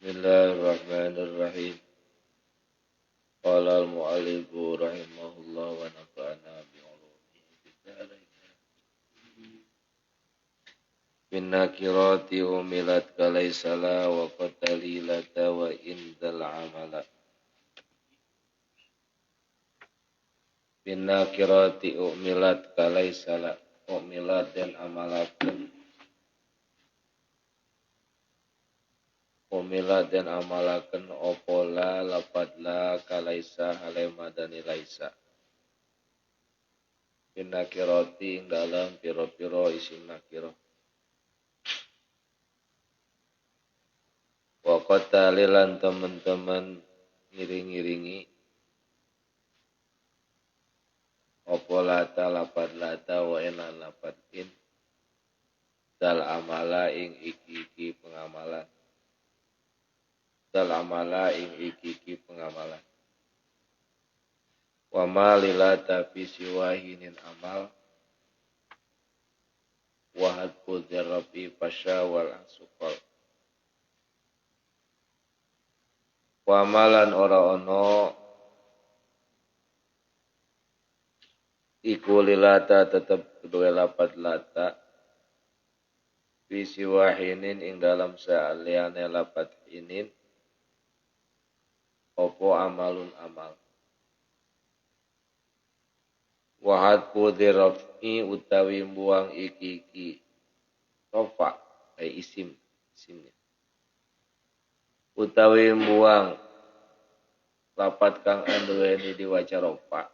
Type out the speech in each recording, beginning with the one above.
Bismillahirrahmanirrahim. Qala al-mu'allifu rahimahullah wa nafa'ana bi'ulumihi bidarain. Binnakirati umilat kalaisala wa qatalilata wa indal amala. Binnakirati umilat kalaisala. Umilat dan amalakan. Umila dan amalakan opola lapatla kalaisa halema dan ilaisa. Binakiroti ing dalam piro-piro isim nakiro. Wakota lilan teman-teman ngiring-ngiringi opolata lapatla wa enan lapatin dal amala ing iki-iki pengamalan. Dal amala ing iki pengamalan. Wa ma lilata fi siwahinin amal wa hadku dzarrafi pasya wal asukal. Wa malan ora ono iku lilata tetep kedua lapat lata fi siwahinin ing dalam sa'aliane lapat inin opo amalun amal. Wahad pudhirafi utawi buang iki rofa isimnya. Utawi buang lapat kang anduweni diwaca rofa.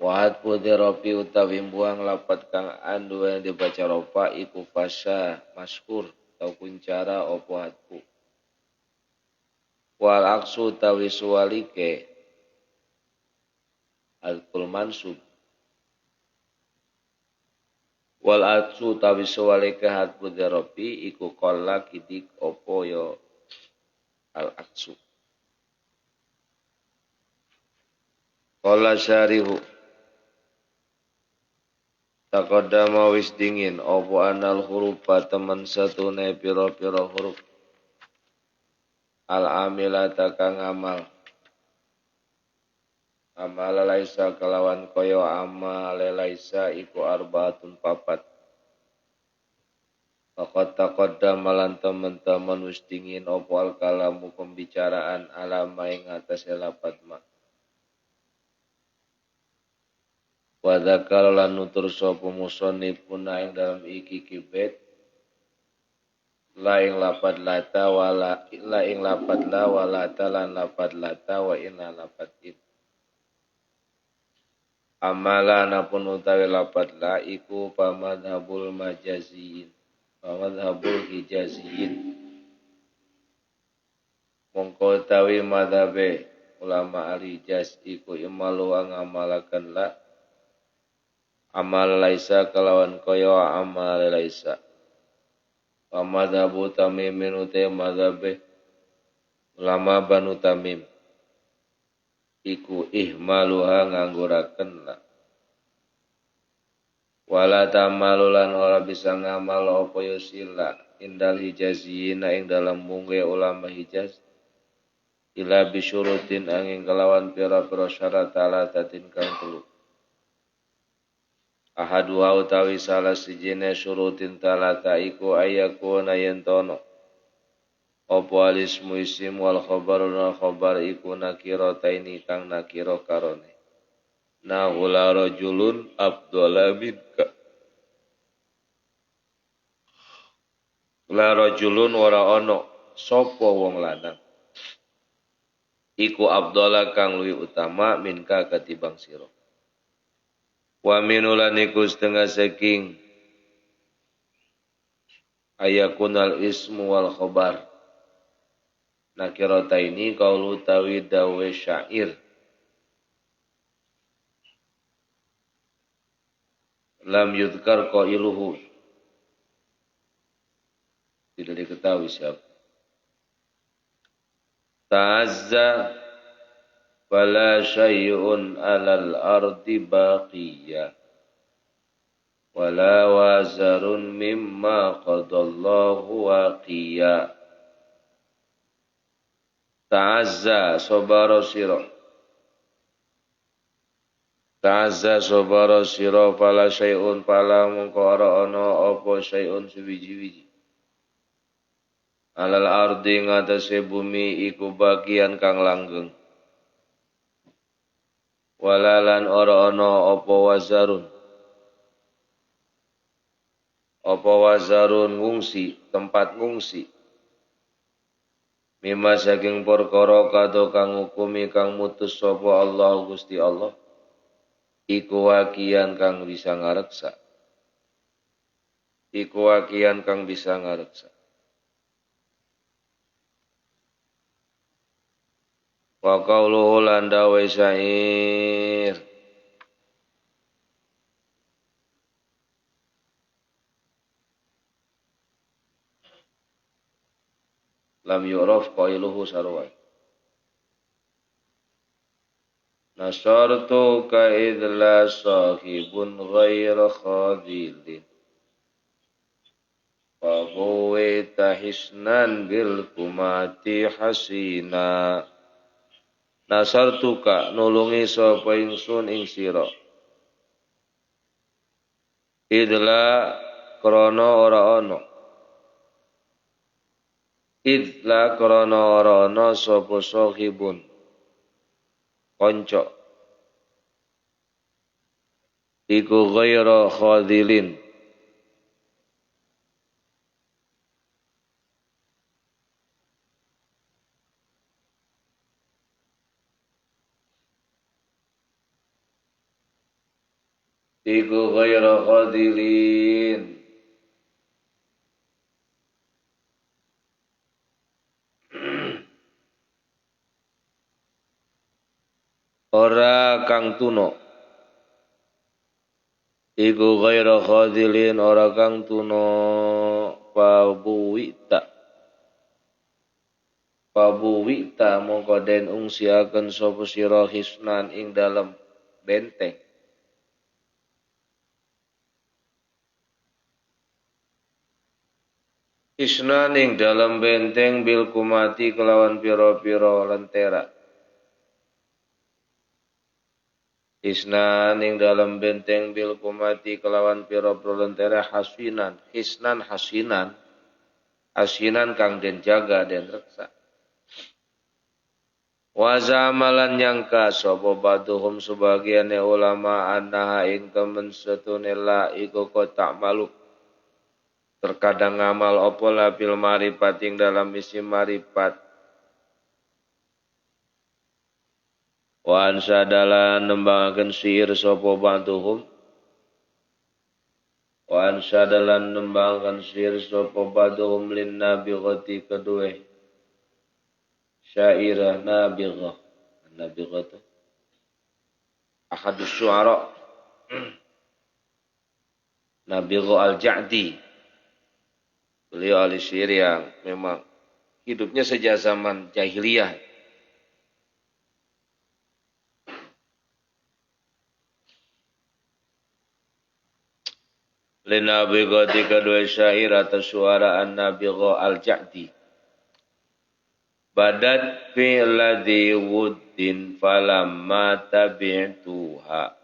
Wahad pudhirafi utawi buang lapat kang anduweni dibaca rofa iku fasya masyhur atau kuncara opo hadku. Wal aksu tawi suwalike al-kul mansub. Wal aksu tawi suwalike hadku dzarafi iku qalla kidik opo yo al-aksu. Qalla syarihu taqaddama wis dingin opo anal hurufa temen satune pira-pira huruf al-amilata kang amal. Amal laisa kalawan koyo amal laisa iku arbaatun papat. Faqad taqaddama lan teman-teman wis dingin opo al-kalamu pembicaraan alama ing atase lapat ma. Wa dzakara lan nutur sapa musannifuna ing dalam iki kibet la ing lapat lata wala la ing lapat la wala talan lapat lata wa inna lapat it. Amala napun utawi lapat la iku pamadhabul majaziyin. Pamadhabul hijaziyin. Mongko utawi madhabe ulama al-Hijaz iku imalu ngamalaken la amal laisa kalawan kaya amal laisa. Pamadhabu tamimin utai madhabe ulama Banu Tamim iku ihmaluha ngangguraken la. Wala tamalulan ora bisa ngamal apa yusila indal hijaziyina ing dalam mungge ulama Hijaz ila bisyurutin angin kelawan pira-pira syarat talatatin kang telu. Ahaduha utawi salah sijine syurutin talata iku ayakuna yentono opo alismu isim wal khabaruna khabar iku nakirataini kang nakira karone. Nahula rajulun abdala minka. La rajulun ora ono sapa wong lanang. Iku abdala kang luwih utama minka ketimbang sira. Wa minulan iku setengah saking ayakunal ismu wal khabar. Nakirataini qaulu tawi dawe syair. Lam yudhkar qailuhu. Tidak diketahui siapa. Ta'azza fala syai'un alal ardi baqiyya. wala wazarun mimma qadallahu waqiya. Ta'azza sabara sira. Ta'azza sabara sira pala syai'un pala mongko ora ana apa syai'un suwiji-wiji. Alal ardi ngatasé bumi iku bagian kang langgeng. Walalan ora ana apa wazarun. Apa wazarun ngungsi, tempat ngungsi. Mimma saking perkara kado kang hukumi kang mutus sapa Allah Gusti Allah. Iku wakian kang bisa ngareksa. Iku wakian kang bisa ngareksa. Wa qauluhu lan dawe syair. Lam yu'raf qailuhu sarwai. Nasartu ka idla sahibun ghaira khadilin. Wa huwita hisnan bil kumati hasina. Nasartuka nulungi sapa ingsun ing sira. Idla krana ora ana. Idla krana ora ana sapa sahibun. Kanca. Iku ghaira khadilin. Iku ghaira khadilin. Ora kang tuna. Iku ghaira khadilin ora kang tuna pabuwita. Pabuwita mongko den ungsiaken sapa sira hisnan ing dalem benteng. Hisnan ing dalem benteng bil kumati kelawan pira-pira lentera. Hisnan ing dalam benteng bil kumati kelawan pira-pira lentera hasinan, hisnan hasinan, hasinan kang den jaga den reksa. Wa zamalan nyangka sapa baduhum sebagiane ulama annaha ing temen setune la iku kotak maluk. Terkadang ngamal apa la bil maripat ing dalam isi maripat. Wa ansadalan nembangaken syair sapa bantuhum. Wa ansadalan nembangaken syair sapa bantuhum lin nabi ghati kedue. Syairah nabighah. Nabighah itu ahadus syuara. Nabighah al-Ja'di. Beliau ahli syair yang memang hidupnya sejak zaman jahiliyah. Linabighah kedua syair atau suara an-Nabighah al-Ja'di. Badat fi'ladhi wuddin falamma tabi'tuha.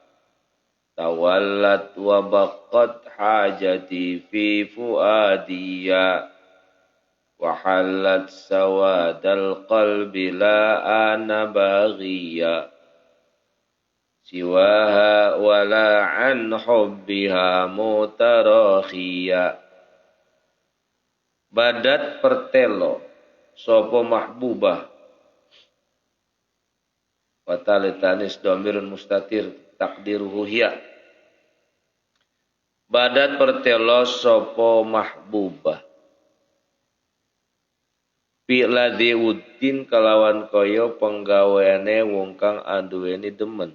Tawallat wa baqqat hajati fi fuadiya. Wahallat sawadal qalbi la ana baghiya. Siwaha wala an hubbiha mutarakhiya. Badat pertelo sopo mahbubah watalitanis domirun mustatir takdiruhu hiya. Badat pertelo sopo mahbubah Pi'ladhi wuddin kalawan kaya penggaweane wong kang anduweni demen.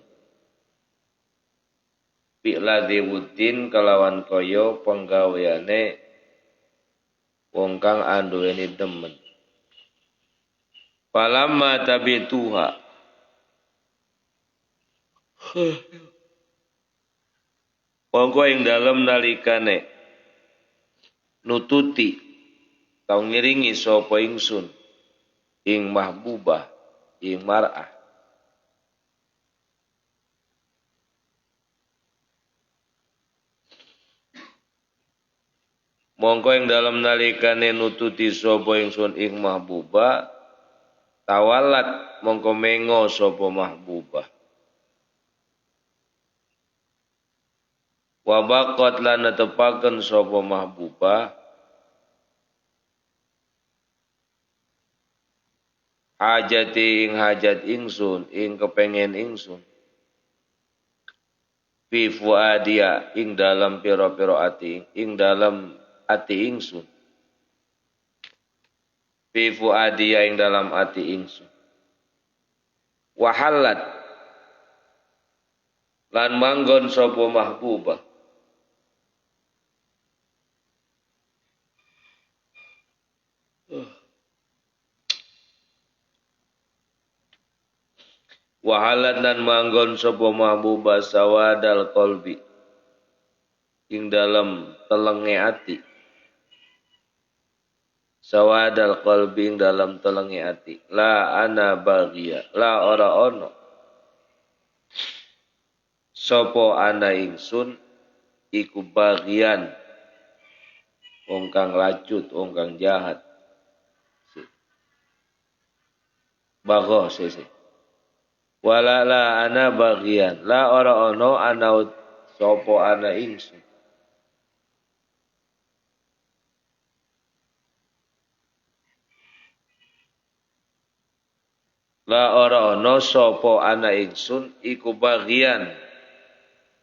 Pi'ladhi wuddin kalawan kaya penggaweane wong kang anduweni demen. Falamma tabi'tuha Mongko ing dalem nalikane nututi tau ngiringi sapa ingsun ing mahbubah ing mar'ah. Mongko ing dalem nalikane nututi sapa ingsun ing mahbubah tawalat mongko mengo sapa mahbubah. Wa baqat lan netepaken sapa mahbubah hajati ing hajat ingsun ing kepengen ingsun fi fuadia ing dalam pira-pira ati ing dalam ati ingsun fi fuadia ing dalam ati ingsun wahalat lan manggon sapa mahbubah wahalat lan manggon sapa mahbubah sawadal qalbi ing dalam telenge ati sawadal qalbi ing dalam telenge ati la ana bagia la ora ono sapa ana ingsun iku bagian wong kang lacut wong kang jahat bago sese wala la ana bagian la ora ono ana sapa ana ingsun la ora ana sapa ana ingsun iku bagian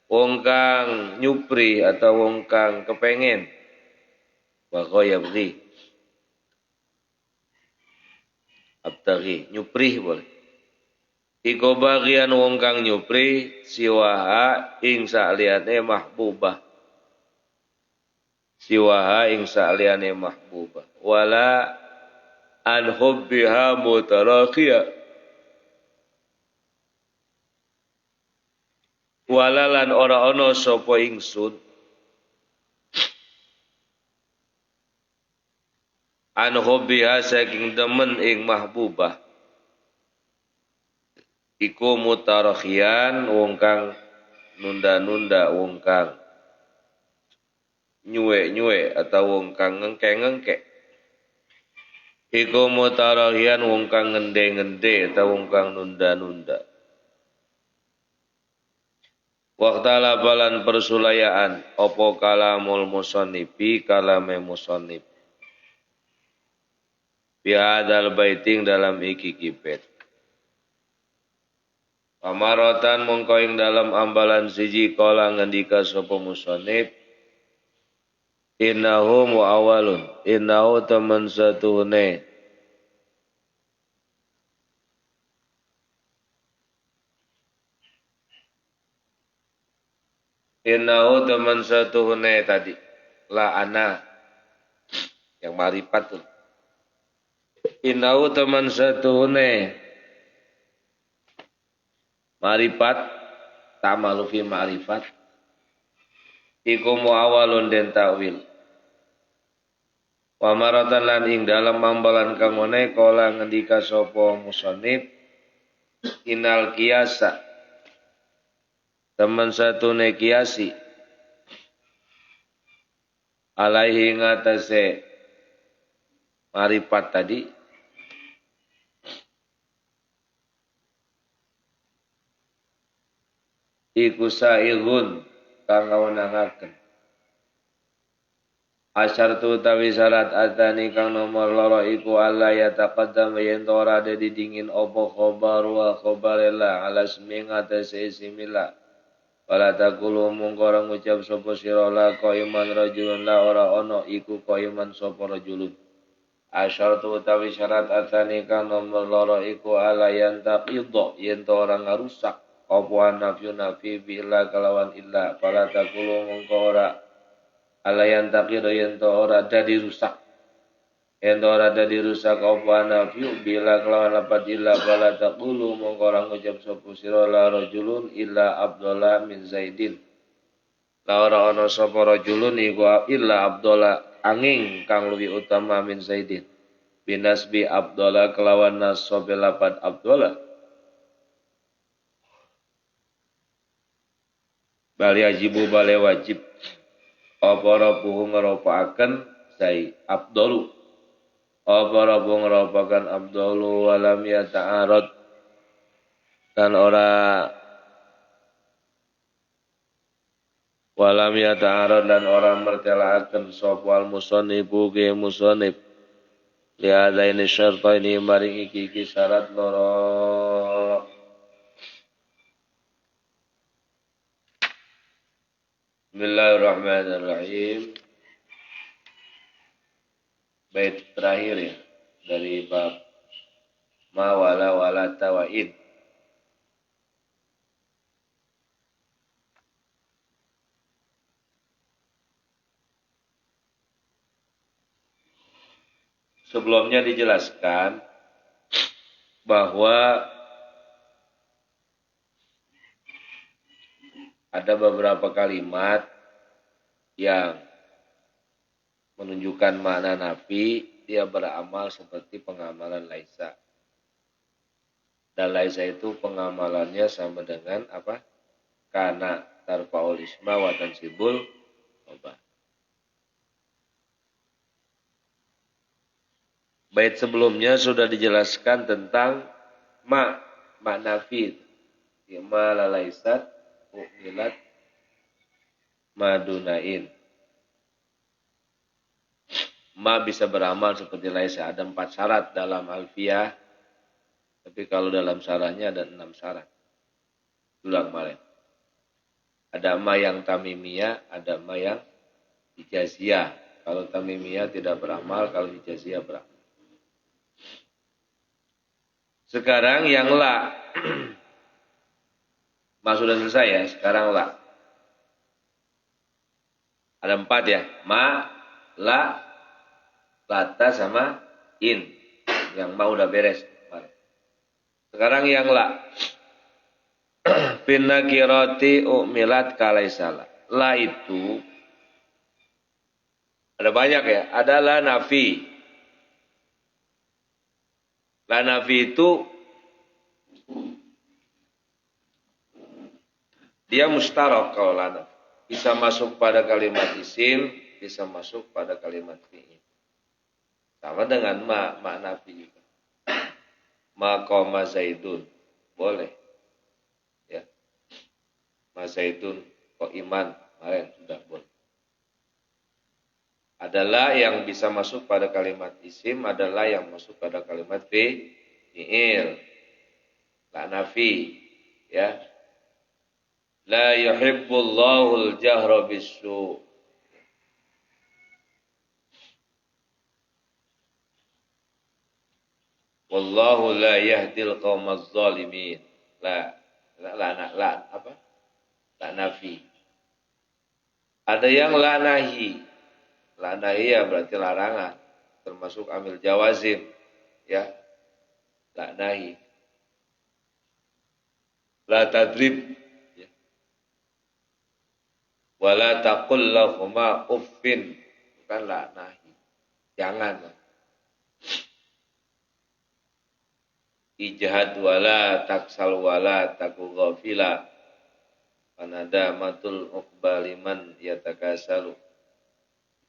wong kang nyupri atau wong kang kepengen bago ya beri abtaghi nyupri boleh iku bagian wong kang nyupri siwaha ing saliyane mahbubah siwaha ing saliyane mahbubah wala an hubbiha mutaraqiya wala lan ora ana sapa ingsun an hubbiha saking demen ing mahbubah iku mutarakhian wong kang nunda-nunda wong kang nyuwe-nyuwe atau wong kang ngengke-ngengke iku mutarakhian wong kang ngende-ngende atau wong kang nunda-nunda waqtala balan persulayaan opo kalamul musannifi kalame musannif biadal baiting dalam iki kibet pamaratan mongko ing dalam ambalan siji kala ngendika sapa musannif innahu muawalun innahu temen satune innahu temen satune tadi la ana yang marifat tuh innahu temen satune marifat tamalu fi ma'rifat iku muawalun den takwil wa maratan lan ing dalam mambalan kang ngene kala ngendika sapa musannif inal kiasa teman satune kiasi alaihi ngatasé marifat tadi iku saigun kang ngawenangaken asyartu tawi syarat atani kang nomor loro iku alla yataqaddam yen ora ada didingin apa khabar wa khabarilla ala ismi ngatasé isimila wala taqulu mung ora ngucap sapa sira la qaiman rajulun la ora ana iku qaiman sapa rajulun asyartu tawi syarat atani kang nomor loro iku alla yantaqidha yen ora ngarusak apa nafyu nafi bila kalawan illa fala taqulu mongko ora ala yantaqidu yen ora dadi rusak yen ora dadi rusak apa nafyu bila kalawan lapat illa fala taqulu mongko ora ngucap sapa sira la rajulun illa abdullah min zaidin La ora ana sapa rajulun iku illa abdala angin kang luwih utama min Zaidin. Binasbi abdala kelawan nasab lapan abdala. Bali ajibu bale wajib apa rabuhu ngeropakaken Zaid abdalu. Apa rabu ngeropakan abdalu walam yata'arad dan walam yata'arad dan orang mertelaaken sapa al musannifu ge musannif liada ini syarta ini maring iki syarat loro. Bismillahirrahmanirrahim. Bait terakhir ya dari bab ma wala tawain. Sebelumnya dijelaskan bahwa ada beberapa kalimat yang menunjukkan makna nafi, dia beramal seperti pengamalan laisa. Dan laisa itu pengamalannya sama dengan apa? Kana tarfa'ul isma wa tansibul khobar. Bait sebelumnya sudah dijelaskan tentang makna nafi. Ma lalaisat umilat madunain. Ma bisa beramal seperti laisa. Ada 4 syarat dalam alfiyah. Tapi kalau dalam syarahnya ada 6 syarat. Ulang kemarin. Ada ma yang tamimiyah, ada ma yang hijaziyah. Kalau tamimiyah tidak beramal, kalau hijaziyah beramal. Sekarang yang la. Ma sudah selesai ya, sekarang la. Ada 4 ya. Ma, la, lata sama in. Yang ma udah beres. Sekarang yang la. Finna kiroti umilat kalaisala. La itu ada banyak ya. Ada la nafi. La nafi itu dia mustarok kalau la nafi. Bisa masuk pada kalimat isim, bisa masuk pada kalimat fi'il. Sama dengan ma nafi juga. Ma qoma zaidun. Boleh. Ya. Ma zaidun kok iman. Kemarin sudah boleh. Adalah yang bisa masuk pada kalimat isim, adalah yang masuk pada kalimat fi'il. La nafi. Ya. La yuhibbullahu al-jahra bis-su'. Wallahu la yahdil qaumaz zalimin. La apa? La nafi. Ada yang la nahi. La nahi ya berarti larangan, termasuk amil jawazim, ya. La nahi. La tadrib. Ya. Wala taqul lahuma uffin. Bukan la nahi. Jangan. Ijhad wala taksal wala taku ghafila. Panada matul uqbaliman yatakasalu.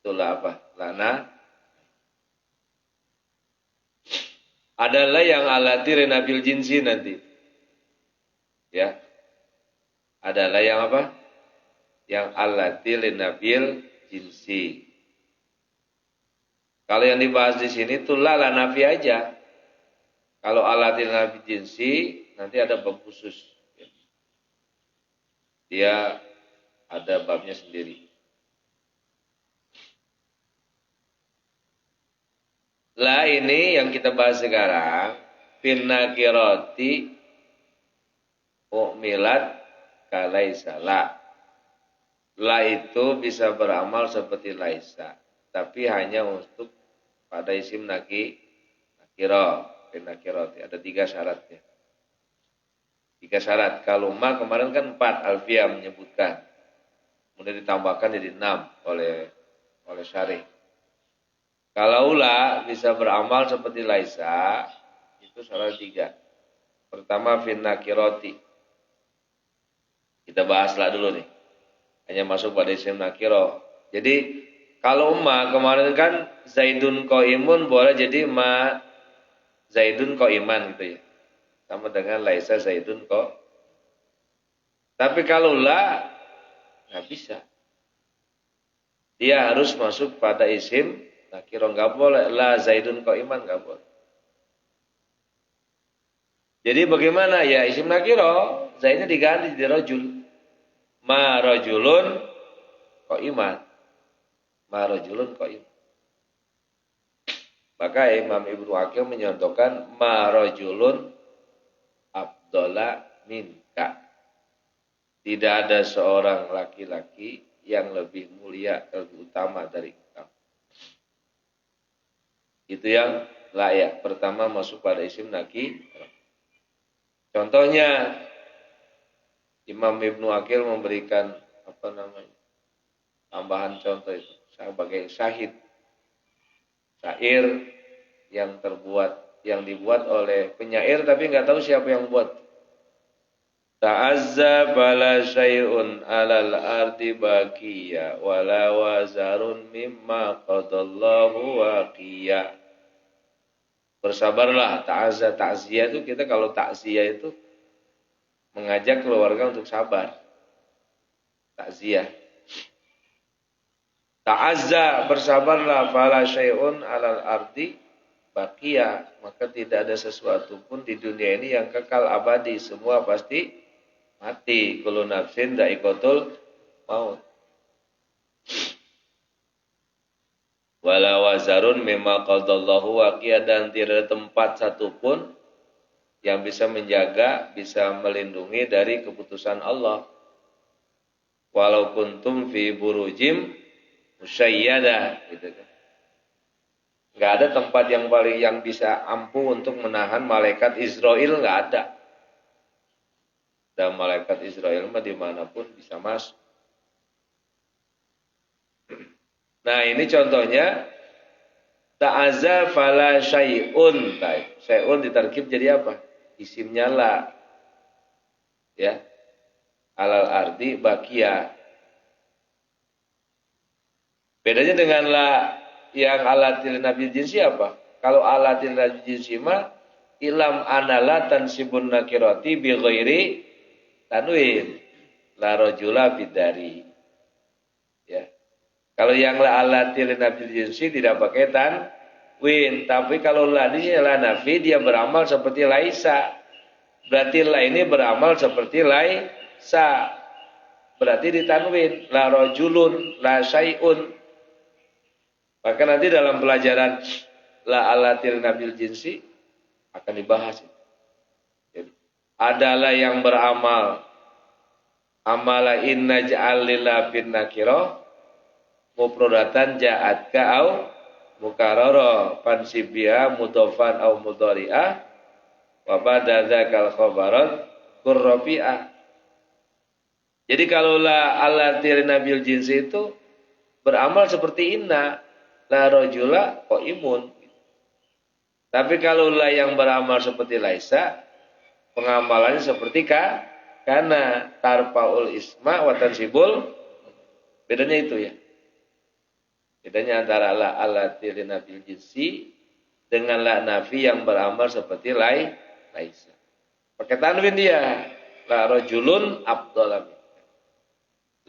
Itulah apa? Lana. Adalah yang alati renabil jinsi nanti. Ya. Adalah yang apa? Yang alati renabil jinsi. Kalau yang dibahas di sini tuh la nafi aja. Kalau alati renabil jinsi nanti ada bab khusus. Dia ada babnya sendiri. La ini yang kita bahas sekarang. Finna kiroti u'milat kalaisa la. La itu bisa beramal seperti laisa. Tapi hanya untuk pada isim nakiro. Finna kiroti. Ada 3 syaratnya. 3 syarat. Kalau ma kemarin kan 4 Alfiyah menyebutkan. kemudian ditambahkan jadi 6 oleh syarih. Kalau la bisa beramal seperti laisa, itu salah 3. Pertama fin nakiroti. Kita bahas la dulu nih. Hanya masuk pada isim nakiro. Jadi kalau ma kemarin kan zaidun qaimun boleh jadi ma zaidun qaiman gitu ya. Sama dengan laisa zaidun qa. Tapi kalau la nggak bisa. Dia harus masuk pada isim nakiro, nggak boleh la zaidun qaiman, nggak boleh. Jadi bagaimana ya isim nakiro zaidnya diganti jadi rajul. Ma rajulun qaiman. Ma rajulun qaiman. Maka Imam Ibnu Aqil menyontohkan ma rajulun afdala minka. Tidak ada seorang laki-laki yang lebih mulia, lebih utama dari engkau. Itu yang layak. Pertama masuk pada isim nakir. Contohnya Imam Ibnu Aqil memberikan tambahan contoh itu sebagai syahid. Syair yang dibuat oleh penyair tapi nggak tahu siapa yang buat. Ta'azza bala syai'un 'alal ardi baqiya wala wazarun mimma qadallahu waqiya. Bersabarlah, ta'ziyah itu kita kalau ta'ziyah itu mengajak keluarga untuk sabar. Ta'ziyah. Ta'azza, bersabarlah, fala syai'un 'alal ardi baqiya, maka tidak ada sesuatu pun di dunia ini yang kekal abadi, semua pasti mati. Kullu nafsin dha'iqatul maut. Wala wazarun mimma qadallahu waqiya, dan tidak ada tempat satupun yang bisa menjaga, bisa melindungi dari keputusan Allah. Walau kuntum fi burujim musyayyadah, gitu kan. Enggak ada tempat yang bisa ampuh untuk menahan malaikat Israel, enggak ada. Dan malaikat Israel mah dimanapun bisa masuk. Nah ini contohnya ta'azza fala syai'un. Syai'un ditarkib jadi apa? Isimnya la. Ya. Alal ardi bakia. Bedanya dengan la yang alatil nabil jinsi apa? Kalau alatil nabil jinsi mah ilam anala tansibun nakirati bi ghairi tanwin. La rajula bidari. Ya. Kalau yang la alatil nabil jinsi tidak pakai tanwin, tapi kalau la ini la nafi dia beramal seperti laisa. Berarti la ini beramal seperti laisa. Berarti ditanwin la rajulun la syai'un. Maka nanti dalam pelajaran la alatil nabil jinsi akan dibahas. Jadi, adalah yang beramal amala inna ja'alila fin nakirah mufradatan ja'at ka'au mukarrara fansibia mudhofan au mudhari'ah wa ba'da dzakal khabarat qurrafi'ah. Jadi kalau la alatil nabil jinsi itu beramal seperti inna la rajula qaimun. Tapi kalau la yang beramal seperti laisa, pengamalannya seperti kana tarfaul isma wa tansibul. Bedanya itu ya. Bedanya antara la alatil nabil jinsi dengan la nafi yang beramal seperti laisa. Pakai tanwin dia. La rajulun afdalam.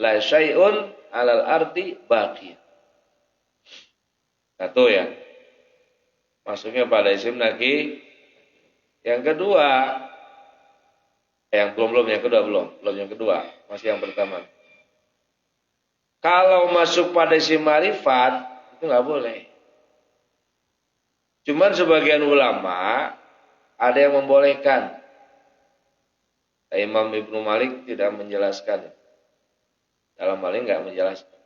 La syai'un alal ardi baqiyah. Satu ya. Masuknya pada isim nakir. Yang kedua, yang kedua, masih yang pertama. Kalau masuk pada isim ma'rifat itu nggak boleh. Cuman sebagian ulama ada yang membolehkan. Imam Ibnu Malik tidak menjelaskan. Dalam hal ini nggak menjelaskan.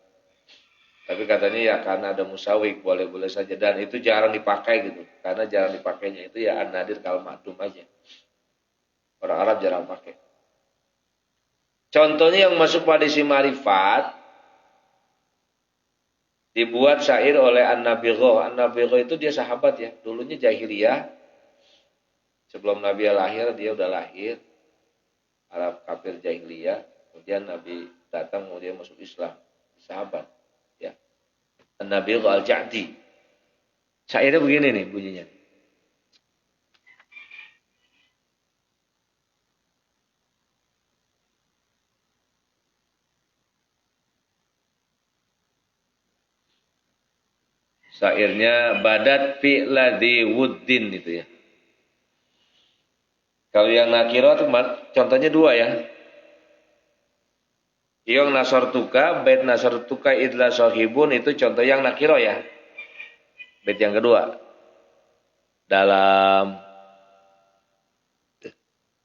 Tapi katanya ya karena ada musawik boleh-boleh saja, dan itu jarang dipakai gitu. Karena jarang dipakainya itu ya an-nadir kal ma'dum aja. Orang Arab jarang pakai. Contohnya yang masuk pada isim ma'rifat Dibuat syair oleh An-Nabigha. An-Nabigha itu dia sahabat ya. Dulunya jahiliyah. Sebelum Nabi lahir, dia udah lahir. Arab kafir jahiliyah. Kemudian Nabi datang, kemudian masuk Islam. Sahabat. Ya. An-Nabigha Al-Ja'di. Syairnya begini nih bunyinya. Syairnya badat fi ladhi wuddin itu ya. Kalau yang nakiro itu contohnya dua ya. Yang nasartuka, bait nasartuka idla sahibun itu contoh yang nakiro ya. Bait yang kedua. Dalam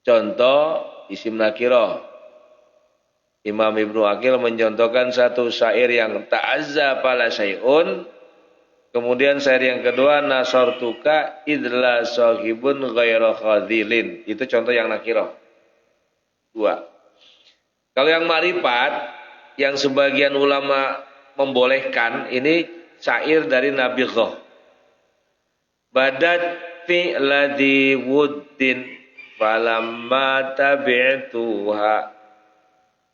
contoh isim nakiro. Imam Ibnu Aqil mencontohkan satu syair yang ta'azza pala syai'un. Kemudian syair yang kedua nasartuka idla sahibun ghairu khadilin. Itu contoh yang nakiro. Dua. Kalau yang marifat yang sebagian ulama membolehkan ini syair dari Nabi Ghah. Badat fi ladhi wuddin falamma tabi'tuha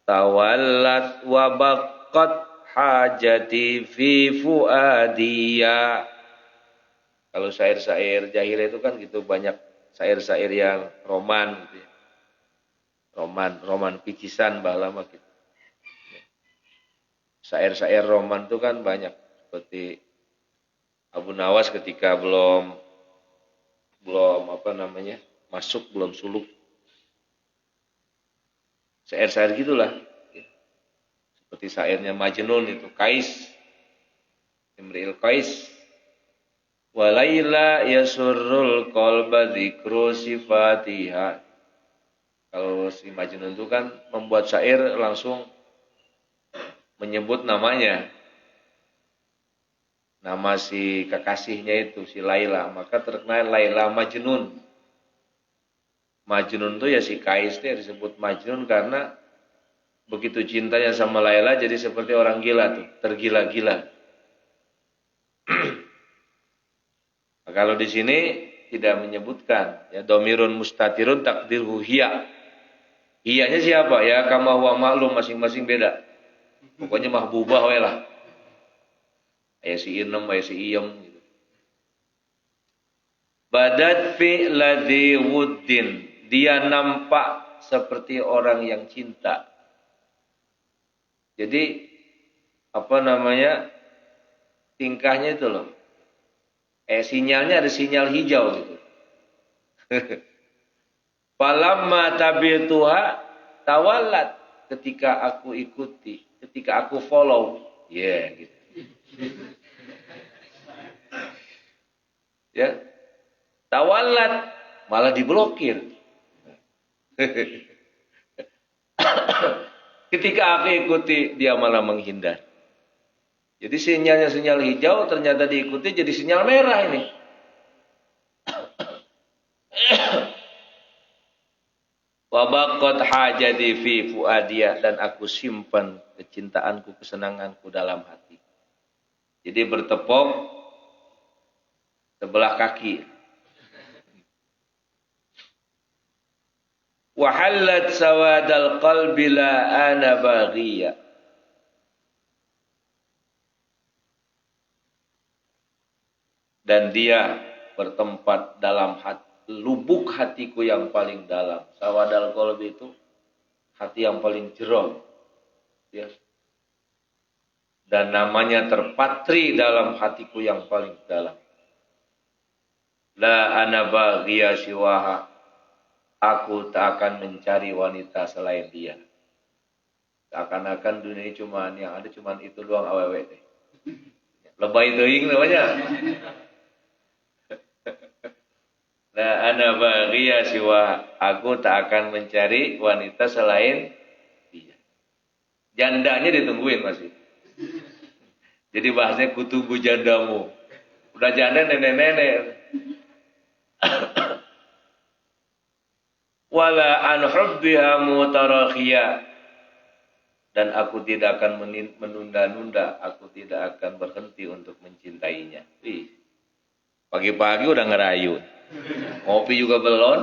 tawallat wa baqqat hajati fi fuadiya. Kalau syair-syair jahil itu kan gitu banyak syair-syair yang roman gitu ya. Roman picisan bah lama gitu. Syair-syair roman itu kan banyak seperti Abu Nawas ketika belum masuk belum suluk. Syair-syair gitulah. Seperti syairnya Majnun itu Kais Imri'il Kais walaila yasurrul qalba dzikru sifatiha. Kalau si Majnun itu kan membuat syair langsung menyebut namanya, nama si kekasihnya itu si Laila, maka terkenal Laila Majnun. Majnun itu ya si Kais itu ya disebut Majnun karena begitu cintanya sama Laila jadi seperti orang gila tuh, tergila-gila. Nah, kalau di sini tidak menyebutkan ya domirun mustatirun takdirhu hiya. Hiyanya siapa? Ya kama huwa maklum masing-masing beda. Pokoknya mahbubah we lah. Aya si Inem, aya si Iyem gitu. Badat fi ladhi wuddin. Dia nampak seperti orang yang cinta. Jadi tingkahnya itu loh. Sinyalnya ada sinyal hijau gitu. Falamma tabi'tuha tawallat, ketika aku ikuti, ketika aku follow, gitu. Ya. Tawallat malah diblokir. Ketika aku ikuti, dia malah menghindar. Jadi sinyalnya sinyal hijau, ternyata diikuti jadi sinyal merah ini. Wabaqat hajati fi fuadiyah, dan aku simpan kecintaanku, kesenanganku dalam hati. Jadi bertepuk sebelah kaki. Wahallat sawadal qalbi la ana baghiya. Dan dia bertempat dalam lubuk hatiku yang paling dalam. Sawadal qalbi itu hati yang paling jero. Ya. Dan namanya terpatri dalam hatiku yang paling dalam. La ana baghiya siwaha. Aku tak akan mencari wanita selain dia. Seakan-akan dunia ini yang ada cuma itu doang awewe teh. Lebay teuing namanya. La ana baghiya siwa, aku tak akan mencari wanita selain dia. Jandanya ditungguin masih. Jadi bahasanya kutunggu jandamu. Udah janda nenek-nenek. Wala an hubbiha mutarakhiya, dan aku tidak akan menunda-nunda, aku tidak akan berhenti untuk mencintainya. Wih, pagi-pagi udah ngerayu. Ngopi juga belum.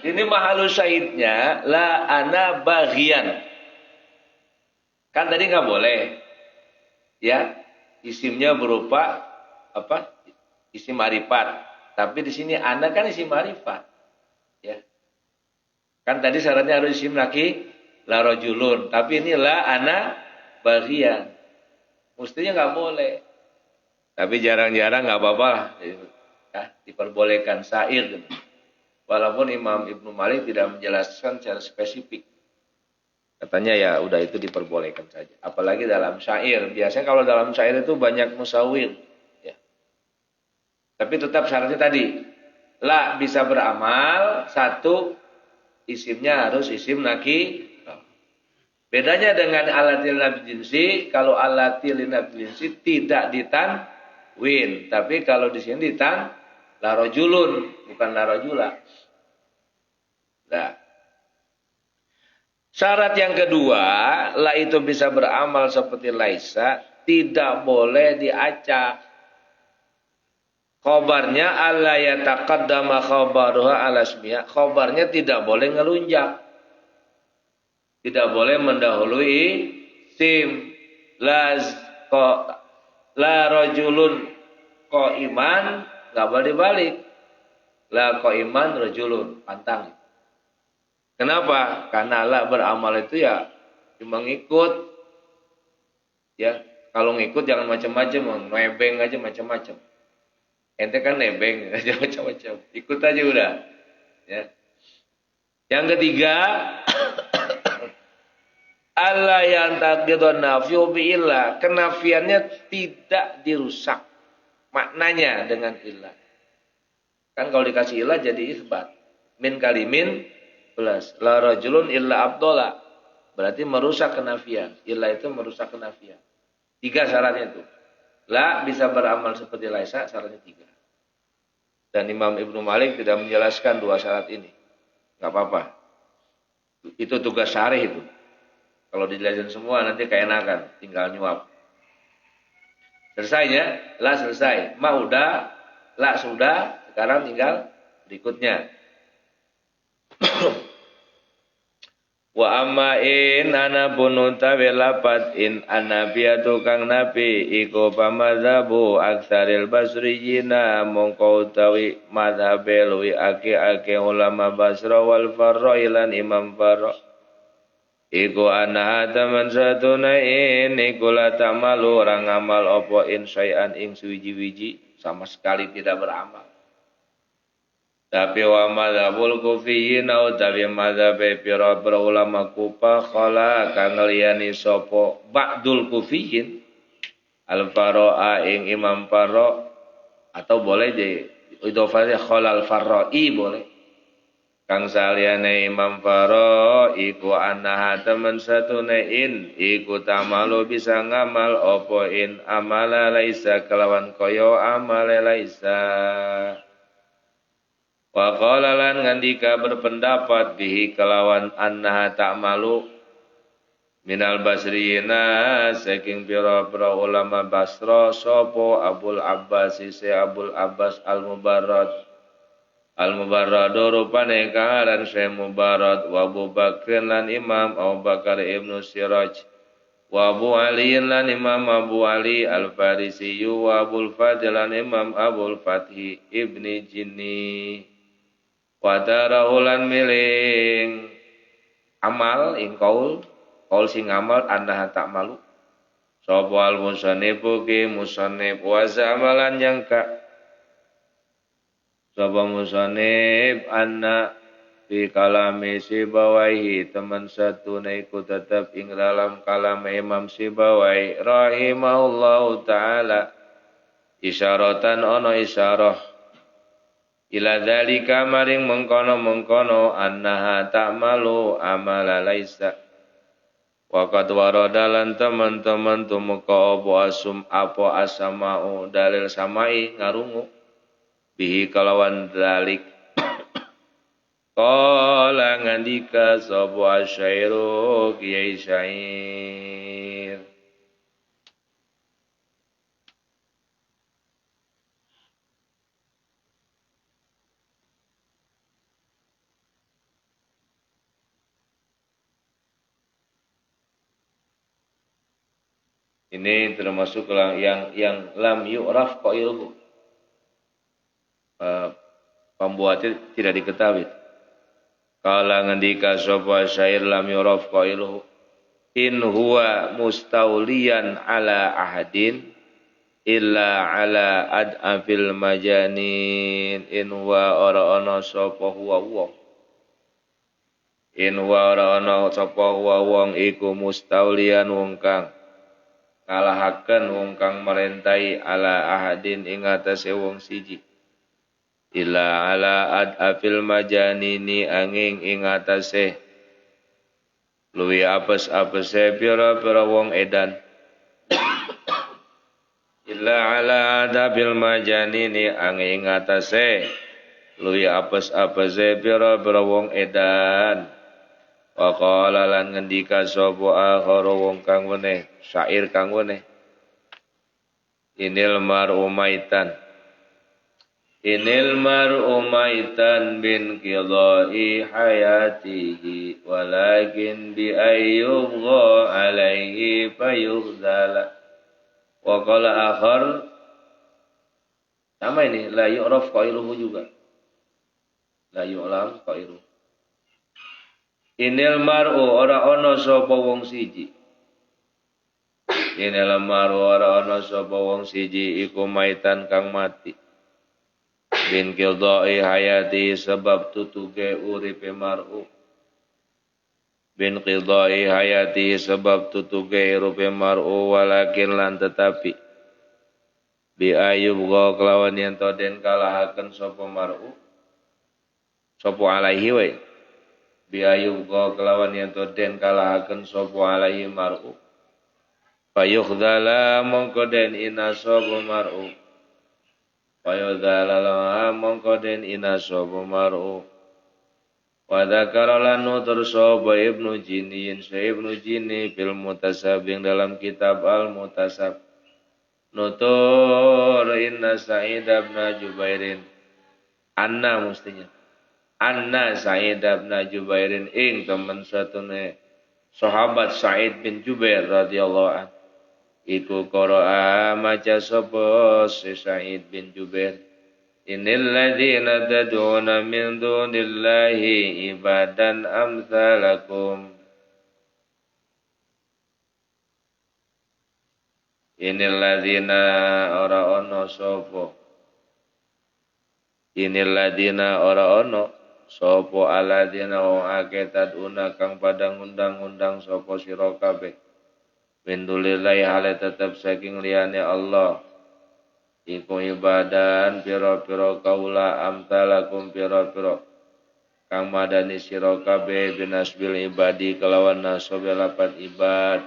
Ini mahalus syahidnya la ana baghian. Kan tadi nggak boleh. Ya, isimnya berupa apa? Isim ma'rifat. Tapi di sini ana kan isim ma'rifat. Ya. Kan tadi syaratnya harus isim laki la rajulun, tapi ini la ana baghian. Mestinya nggak boleh. Tapi jarang-jarang nggak apa-apa. Ya, diperbolehkan syair gitu. Walaupun Imam Ibnu Malik tidak menjelaskan secara spesifik. Katanya ya udah itu diperbolehkan saja. Apalagi dalam syair. Biasanya kalau dalam syair itu banyak musawir. Ya. Tapi tetap syaratnya tadi. La bisa beramal. Satu, isimnya harus isim naki. Bedanya dengan alatil nabi jinsi. Kalau alatil nabi jinsi tidak ditanwin. Tapi kalau di sini ditan la rajulun. Bukan la rajula. Nah. Syarat yang kedua, la itu bisa beramal seperti laisa, tidak boleh diacak. Khobarnya alla yataqaddama khobaruha ala ismiha. Khobarnya tidak boleh ngelunjak. Tidak boleh mendahului sim. La rajulun qaiman, enggak boleh dibalik. La qaiman rajulun, pantang. Kenapa? Karena Allah beramal itu ya cuma ngikut. Ya, kalau ngikut jangan macam-macam, nebeng aja macam-macam. Ente kan nebeng aja macam-macam. Ikut aja udah. Ya. Yang ketiga, Allah yang taqidun nafyu bi'illah. Kenafiannya tidak dirusak. Maknanya dengan illah. Kan kalau dikasih illah jadi isbat. Min kalimin plus la rajulun illa abdola, berarti merusak kenafian. Illa itu merusak kenafian. 3 syaratnya itu. La bisa beramal seperti laisa, syaratnya 3. Dan Imam Ibnu Malik tidak menjelaskan 2 syarat ini. Enggak apa-apa. Itu tugas syarih itu. Kalau dijelasin semua nanti keenakan, tinggal nyuap. Selesainya, la selesai. Ma udah, la sudah, sekarang tinggal berikutnya. Wa amma in ana bunun tawi lapat in anabiyatu kang nabi iku pamadzhabu aksaril basriyina mongko utawi madhabe luwi ake ulama Basra wal Farra ilan Imam Farra iku ana taman satuna in iku la tamalu orang amal opo in syai'an ing suwiji-wiji sama sekali tidak beramal. Tapi wa madzhabul kufiyyin utawi madzhabe pira ulama Kufah khala kang liyani sapa ba'dul kufiyyin al Farra ing Imam Farra atau boleh di idhofah khala al Farra'i boleh kang saliyane Imam Farra iku annaha temen satune in iku tamalu bisa ngamal apa in amala laisa kelawan kaya amale laisa. Wa qala lan ngandika berpendapat bihi kelawan annaha ta'malu minal basriyina saking pira-pira ulama Basra sapa Abul Abbas si Abul Abbas Al-Mubarrad rupane karan Syekh Mubarrad wa Abu Bakr lan Imam Abu Bakar Ibnu Siraj wa Abu Ali lan Imam Abu Ali Al-Farisi wa Abul Fadl lan Imam Abul Fathi Ibni Jinni Wadarahulan miling amal ing kaul sing amal andah tak malu sapa al musannifu ki musannif wa zamalan nyangka sapa musannif anna fi kalami Sibawaihi teman satune iku tetep ing dalam kalam Imam Sibawai rahimahullahu taala isyaratan ana isyarah ila dzalika maring mengkono annaha ta'malu amala laisa wa qad warada lan teman-teman tumeka apa asamau dalil samai ngarungu bihi kalawan dzalik Qala ngandika sapa asyairu Kiai Syair. Ini termasuk yang lam yu'raf qailuhu. Pembuatnya tidak diketahui. Kala ngendika sapa syair lam yu'raf qailuhu. In huwa mustauliyan ala ahadin illa ala ad'afil majanin. In huwa ora ana sapa huwa wong. In huwa ora ana sapa huwa wong iku mustauliyan wong kang ngalahaken wong kang merentai ala ahadin ing atase wong siji illa ala adafil majanini angin ing atase luwi apes-apese pira-pira wong edan illa ala adafil majanini angin ing atase luwi apes-apese pira-pira wong edan wa qala lan ngendika sapa akhara wong kang weneh syair kang weneh inil mar'u maitan bin qidai hayatihi walakin bi ayyubgha alaihi fayughzala wa qala akhar sama ini la yu'raf qailuhu juga la yu'lam qailuhu. Inil mar'u ora ana sapa wong siji. Inil mar'u ora ana sapa wong siji iku maitan kang mati. Bin qidai hayati sebab tutuge uripe mar'u. Bin qidai hayati sebab tutuge uripe mar'u walakin lan tetapi bi ayub go kelawan yen to den kalahaken sapa mar'u. Sapa alaihi wae. Biayub go kelawan yang den kalahaken sopo alaihi mar'u fayukhdala mongko den ina sopo mar'u fayukhdala mongko den ina sopo mar'u wa dzakara lan nutur sopo Ibnu Jini Ibnu Jini fil mutasab yang dalam kitab al mutasab nutur inna Sa'id bin Jubairin anna mestinya Anna Sa'id bin Jubairin ing temen satune sahabat Sa'id bin Jubair radhiyallahu an iku qara'a maca sapa si Sa'id bin Jubair innal ladzina tad'una min dunillahi ibadan amsalakum innal ladzina ora ana sapa innal ladzina ora ana sopo aladina wong akeh taduna kang padang undang-undang sopo sira kabeh min dunillahi hale tetep saking liyane Allah iku ibadan pira-pira kaula amtalakum pira-pira kang madani sira kabeh binasbil ibadi kelawan nasab lapan ibad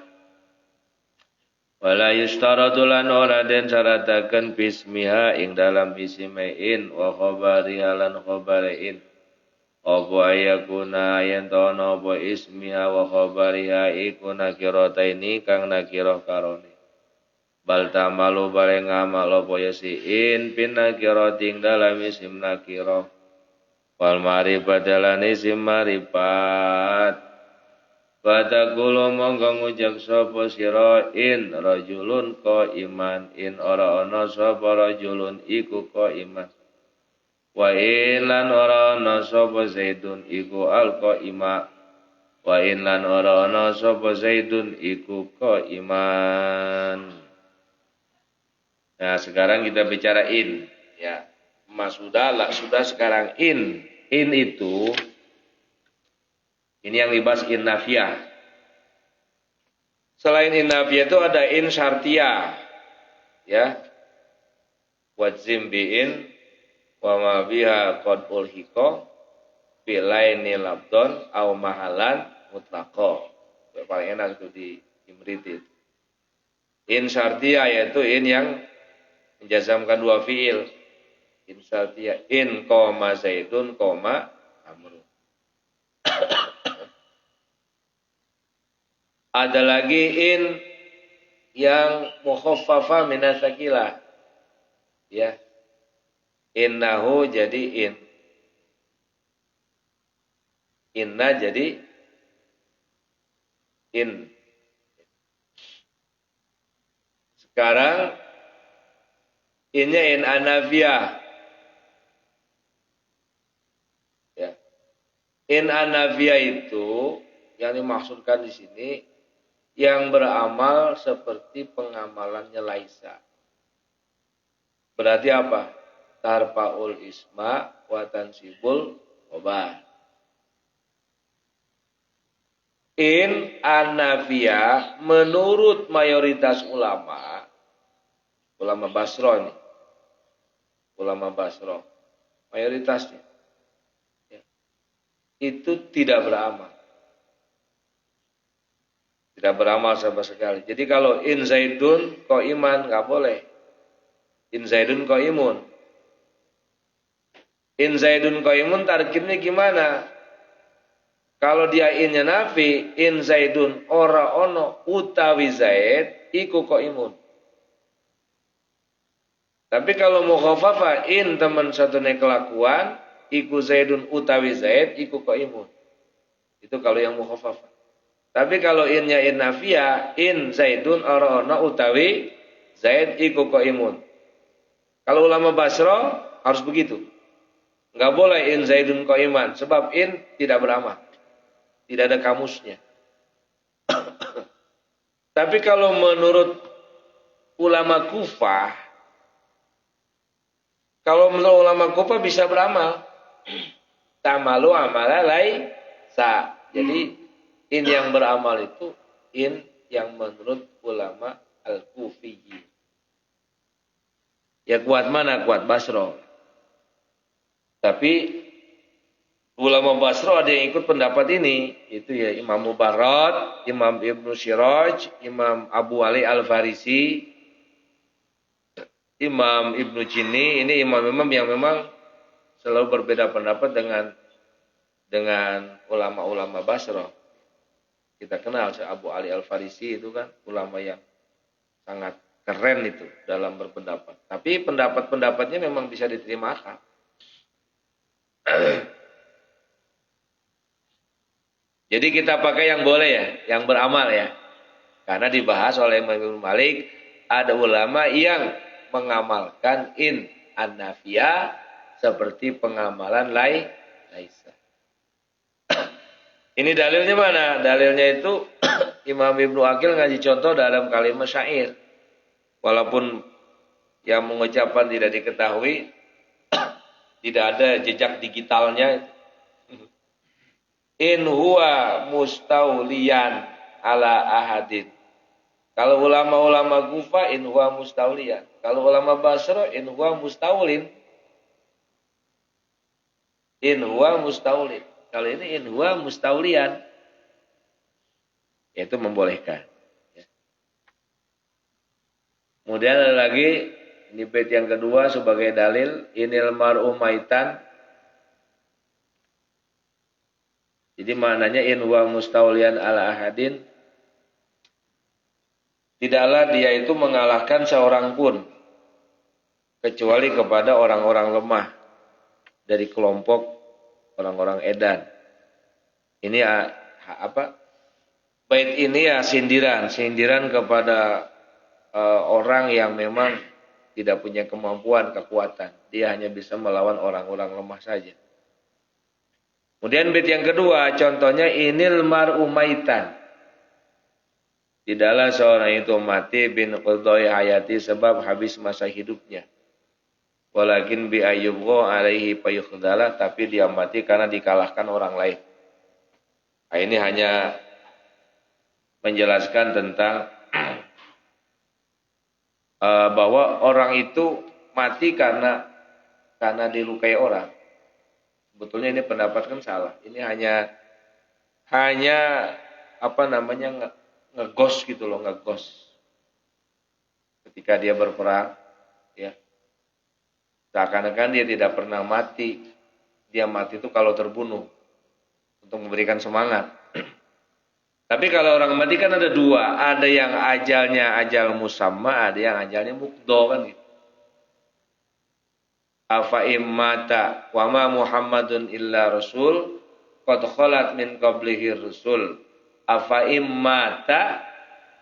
wala yustaratu lan ora den syarataken bismiha ing dalam isimein wa khabariha lan khabarain apa ayakuna yen tono apa ismiha wa khabariha iku nakirataini kang nakirah karone bal tamalu bareng ngamal apa yasiin pin nakirating dalam isim nakirah wal marifat dalan isim marifat Fatakulu mongko ngucap sapa sira in rajulun qaiman in ora ana sapa rajulun iku qaiman wa in lan ora ana sapa zaidun iku al-qaima wa in lan ora ana sapa zaidun iku qaiman. Nah, sekarang kita bicara in ya. Mas sudah sekarang in. In itu ini yang dibahas in nafiyah. Selain in nafiyah itu ada in syartiyah. Ya. Wajim bi'in wa ma biha qad ulhiqa fi laini labdon au mahalan mutlaqo. Paling enak itu di imritit. In syartiyah yaitu in yang menjazamkan dua fiil. In syartiyah in qoma zaidun qoma amrun. Ada lagi in yang mukhaffafa minasakilah. Ya. Innahu jadi in. Inna jadi in. Sekarang innya in anafiyah. Ya. In anafiyah itu yang dimaksudkan di sini yang beramal seperti pengamalannya Laisa. Berarti apa? Tarfaul isma wa tansibul khobar. In anafiyah menurut mayoritas ulama Basro ini, ulama Basro, mayoritasnya ya, itu tidak beramal. Tidak beramal sama sekali. Jadi kalau in zaidun qaiman nggak boleh. In zaidun qaimun. In zaidun qaimun tarkibnya gimana? Kalau dia innya nafi, in zaidun ora ono utawi zaid iku qaimun. Tapi kalau mukhaffafa in teman satune kelakuan iku zaidun utawi zaid iku qaimun. Itu kalau yang mukhaffafa. Tapi kalau innya in nafiyah, in zaidun ora ono utawi zaid iku qaimun. Kalau ulama Basro harus begitu. Enggak boleh in zaidun qaiman sebab in tidak beramal. Tidak ada kamusnya. Tapi kalau menurut ulama Kufah, kalau menurut ulama Kufah bisa beramal. Tamalu amala laisa. Jadi in yang beramal itu in yang menurut ulama al-Kufiyyin. Ya kuat mana? Kuat Basro. Tapi ulama Basro ada yang ikut pendapat ini. Itu ya Imam Mubarrad, Imam Ibnu Siraj, Imam Abu Ali Al-Farisi, Imam Ibnu Jinni. Ini imam-imam yang memang selalu berbeda pendapat dengan ulama-ulama Basro. Kita kenal Abu Ali Al-Farisi itu kan ulama yang sangat keren itu dalam berpendapat. Tapi pendapat-pendapatnya memang bisa diterima akal. Jadi kita pakai yang boleh ya, yang beramal ya. Karena dibahas oleh Imam Malik, ada ulama yang mengamalkan in an-nafiyah seperti pengamalan laisa. Ini dalilnya mana? Dalilnya itu Imam Ibnu Aqil ngaji contoh dalam kalimat syair. Walaupun yang mengucapkan tidak diketahui, tidak ada jejak digitalnya. In huwa mustaulian ala ahadin. Kalau ulama-ulama Kufa in huwa mustaulian. Kalau ulama Basra in huwa mustaulin. In huwa mustaulin. Kalau ini in huwa mustaulian. Itu membolehkan. Kemudian ada lagi ini bait yang kedua sebagai dalil inil mar'u maitan. Jadi maknanya in huwa mustaulian ala ahadin. Tidaklah dia itu mengalahkan seorang pun kecuali kepada orang-orang lemah dari kelompok orang-orang edan. Ini apa? Bait ini ya sindiran kepada orang yang memang tidak punya kemampuan, kekuatan. Dia hanya bisa melawan orang-orang lemah saja. Kemudian bait yang kedua, contohnya inil mar'u maitan. Tidaklah seorang itu mati bin qudai hayati sebab habis masa hidupnya. Walakin bi ayyubgha alaihi fayukhdala, tapi dia mati karena dikalahkan orang lain. Nah, ini hanya menjelaskan tentang bahwa orang itu mati karena dilukai orang. Sebetulnya ini pendapat kan salah. Ini hanya apa namanya ngegos gitu loh, ngegos. Ketika dia berperang, ya. Seakan-akan dia tidak pernah mati. Dia mati itu kalau terbunuh. untuk memberikan semangat. Tapi kalau orang mati kan ada dua, ada yang ajalnya ajal musamma, ada yang ajalnya mukdo kan gitu. Afa immata wa ma Muhammadun illa rasul qad khalat min qablihi rusul afa immata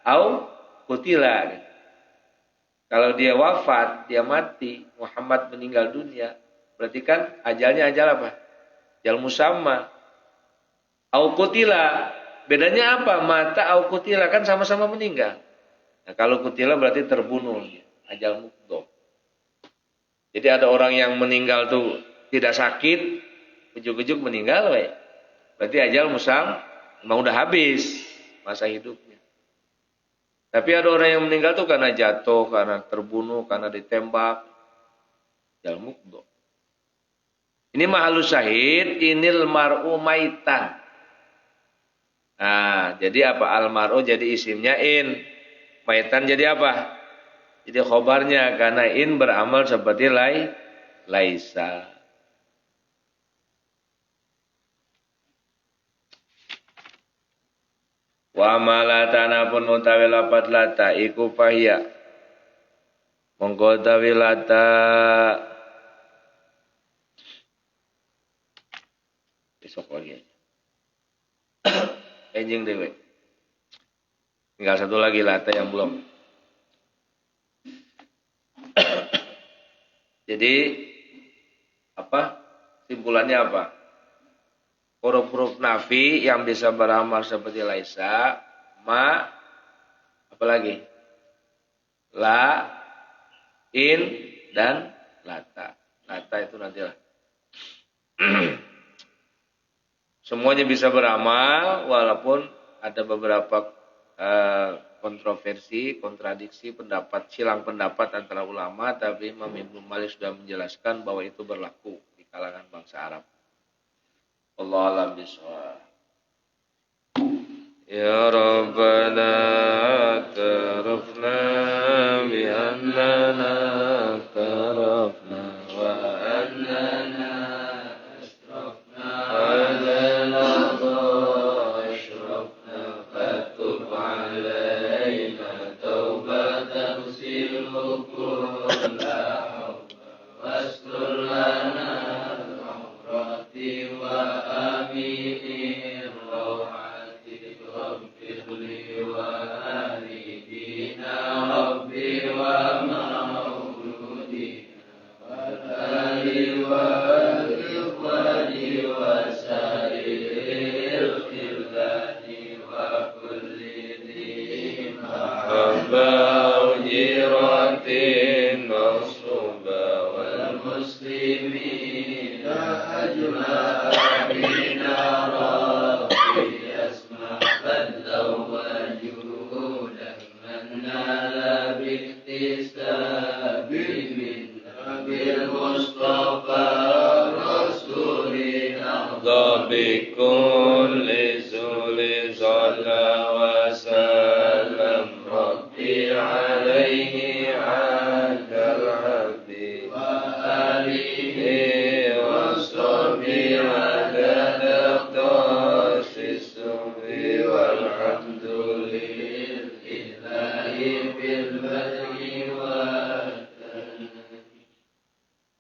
au kutila gitu. Kalau dia wafat, dia mati, Muhammad meninggal dunia, berarti kan ajalnya ajal apa? Ajal musamma. Au kutila, bedanya apa? Mata au kutila kan sama-sama meninggal. Nah, kalau kutila berarti terbunuh, ajal mukdo. Jadi ada orang yang meninggal tuh tidak sakit, ujuk-ujuk meninggal, berarti ajal musam memang udah habis masa hidupnya. Tapi ada orang yang meninggal tuh karena jatuh, karena terbunuh, karena ditembak, ajal mukdo. Ini mahalus syahid, inil mar'u maitan. Nah, jadi apa? Al mar'u jadi isimnya in, maitan jadi apa? Jadi khobarnya karena in beramal seperti laisa. Wa malatana pun utawi lapat lata iku fahya. Monggo utawi lata besok lagi aja. Enjing dewe. Tinggal satu lagi lata yang belum. Jadi apa? Simpulannya apa? Huruf-huruf nafi yang bisa beramal seperti laisa, ma, apalagi? La, in, dan lata. Lata itu nantilah. Semuanya bisa beramal walaupun ada beberapa kontroversi, kontradiksi pendapat, silang pendapat antara ulama, tapi Imam Ibnu Malik sudah menjelaskan bahwa itu berlaku di kalangan bangsa Arab. Allah alam bisawab. Ya Rabbana tarafna bi annana tarafna wa annana asrafna wa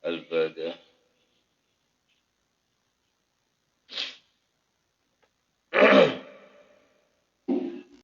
Al-Fatihah.